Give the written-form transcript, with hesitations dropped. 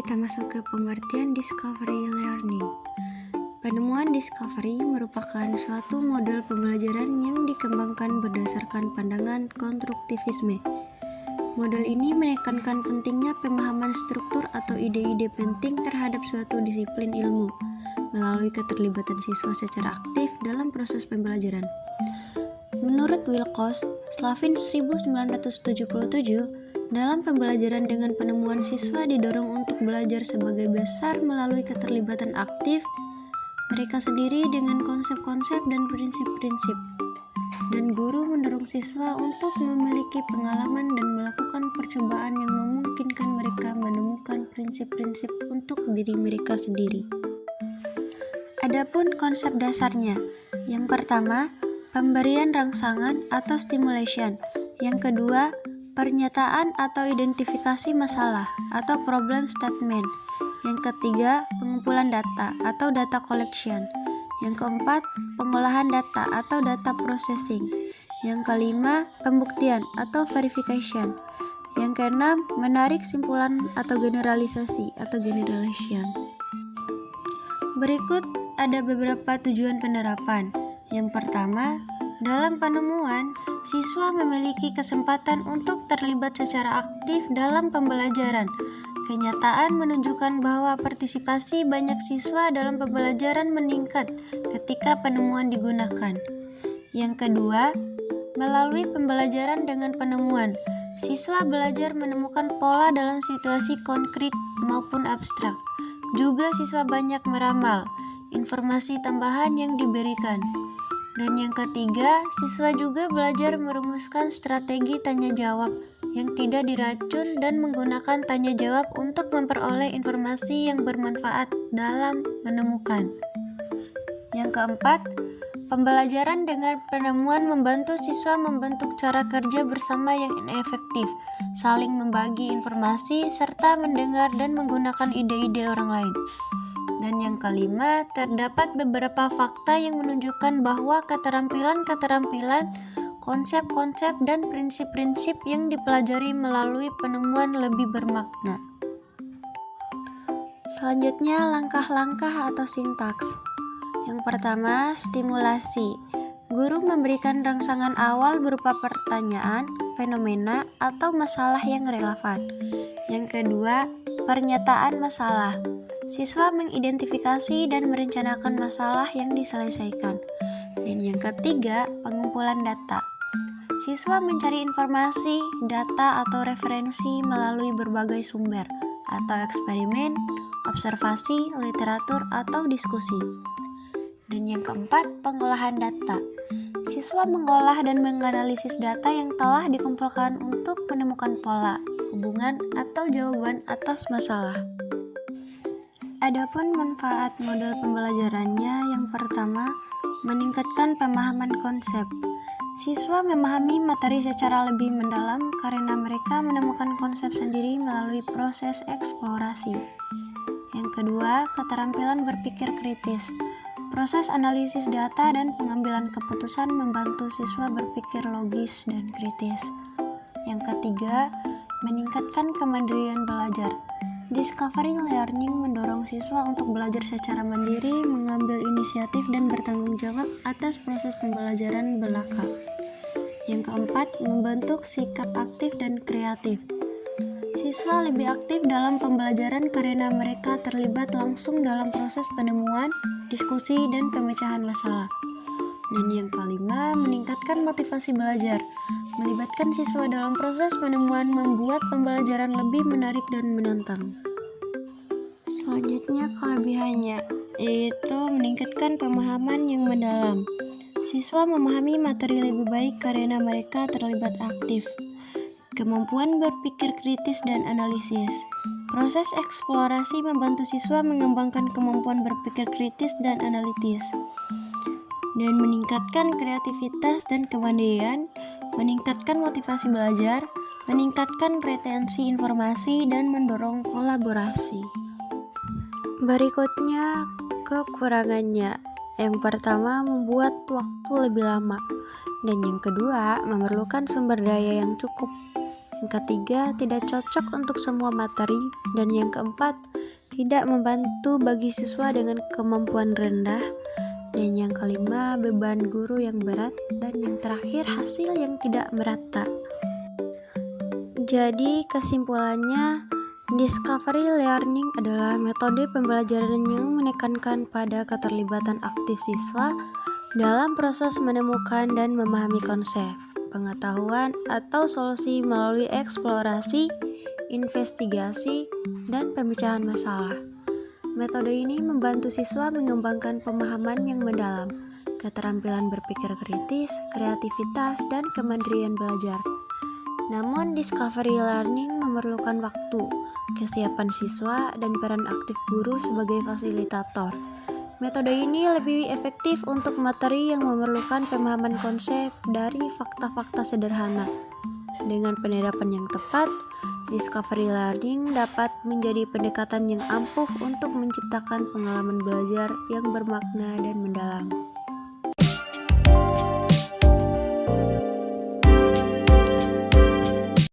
kita masuk ke pengertian discovery learning. Penemuan discovery merupakan suatu model pembelajaran yang dikembangkan berdasarkan pandangan konstruktivisme. Model ini menekankan pentingnya pemahaman struktur atau ide-ide penting terhadap suatu disiplin ilmu melalui keterlibatan siswa secara aktif dalam proses pembelajaran. Menurut Wilcox, Slavin 1977, dalam pembelajaran dengan penemuan siswa didorong untuk belajar sebagai dasar melalui keterlibatan aktif mereka sendiri dengan konsep-konsep dan prinsip-prinsip. Dan guru mendorong siswa untuk memiliki pengalaman dan melakukan percobaan yang memungkinkan mereka menemukan prinsip-prinsip untuk diri mereka sendiri. Adapun konsep dasarnya, yang pertama, pemberian rangsangan atau stimulation. Yang kedua, pernyataan atau identifikasi masalah atau problem statement. Yang ketiga, pengumpulan data atau data collection. Yang keempat, pengolahan data atau data processing. Yang kelima, pembuktian atau verification. Yang keenam, menarik simpulan atau generalisasi atau generalization. Berikut ada beberapa tujuan penerapan. Yang pertama, dalam penemuan, siswa memiliki kesempatan untuk terlibat secara aktif dalam pembelajaran. Kenyataan menunjukkan bahwa partisipasi banyak siswa dalam pembelajaran meningkat ketika penemuan digunakan. Yang kedua, melalui pembelajaran dengan penemuan, siswa belajar menemukan pola dalam situasi konkret maupun abstrak. Juga siswa banyak meramal informasi tambahan yang diberikan. Dan yang ketiga, siswa juga belajar merumuskan strategi tanya jawab yang tidak diracun dan menggunakan tanya jawab untuk memperoleh informasi yang bermanfaat dalam menemukan. Yang keempat, pembelajaran dengan penemuan membantu siswa membentuk cara kerja bersama yang efektif, saling membagi informasi, serta mendengar dan menggunakan ide-ide orang lain. Dan yang kelima, terdapat beberapa fakta yang menunjukkan bahwa keterampilan-keterampilan, konsep-konsep, dan prinsip-prinsip yang dipelajari melalui penemuan lebih bermakna. Selanjutnya, langkah-langkah atau sintaks. Yang pertama, stimulasi. Guru memberikan rangsangan awal berupa pertanyaan, fenomena, atau masalah yang relevan. Yang kedua, pernyataan masalah. Siswa mengidentifikasi dan merencanakan masalah yang diselesaikan. Dan yang ketiga, pengumpulan data. Siswa mencari informasi, data, atau referensi melalui berbagai sumber, atau eksperimen, observasi, literatur, atau diskusi. Dan yang keempat, pengolahan data. Siswa mengolah dan menganalisis data yang telah dikumpulkan untuk menemukan pola, hubungan, atau jawaban atas masalah. Adapun manfaat model pembelajarannya, yang pertama, meningkatkan pemahaman konsep. Siswa memahami materi secara lebih mendalam karena mereka menemukan konsep sendiri melalui proses eksplorasi. Yang kedua, keterampilan berpikir kritis. Proses analisis data dan pengambilan keputusan membantu siswa berpikir logis dan kritis. Yang ketiga, meningkatkan kemandirian belajar. Discovery learning mendorong siswa untuk belajar secara mandiri, mengambil inisiatif dan bertanggung jawab atas proses pembelajaran belaka. Yang keempat, membentuk sikap aktif dan kreatif. Siswa lebih aktif dalam pembelajaran karena mereka terlibat langsung dalam proses penemuan, diskusi, dan pemecahan masalah. Dan yang kelima, meningkatkan motivasi belajar. Melibatkan siswa dalam proses penemuan membuat pembelajaran lebih menarik dan menantang. Selanjutnya, kelebihannya yaitu meningkatkan pemahaman yang mendalam. Siswa memahami materi lebih baik karena mereka terlibat aktif. Kemampuan berpikir kritis dan analisis. Proses eksplorasi membantu siswa mengembangkan kemampuan berpikir kritis dan analitis. Dan meningkatkan kreativitas dan kemandirian, meningkatkan motivasi belajar, meningkatkan retensi informasi, dan mendorong kolaborasi. Berikutnya, kekurangannya. Yang pertama, membuat waktu lebih lama. Dan yang kedua, memerlukan sumber daya yang cukup. Yang ketiga, tidak cocok untuk semua materi. Dan yang keempat, tidak membantu bagi siswa dengan kemampuan rendah. Dan yang kelima, beban guru yang berat. Dan yang terakhir, hasil yang tidak merata. Jadi kesimpulannya, discovery learning adalah metode pembelajaran yang menekankan pada keterlibatan aktif siswa dalam proses menemukan dan memahami konsep, pengetahuan, atau solusi melalui eksplorasi, investigasi, dan pemecahan masalah. Metode ini membantu siswa mengembangkan pemahaman yang mendalam, keterampilan berpikir kritis, kreativitas, dan kemandirian belajar. Namun, discovery learning memerlukan waktu, kesiapan siswa, dan peran aktif guru sebagai fasilitator. Metode ini lebih efektif untuk materi yang memerlukan pemahaman konsep dari fakta-fakta sederhana. Dengan penerapan yang tepat, discovery learning dapat menjadi pendekatan yang ampuh untuk menciptakan pengalaman belajar yang bermakna dan mendalam.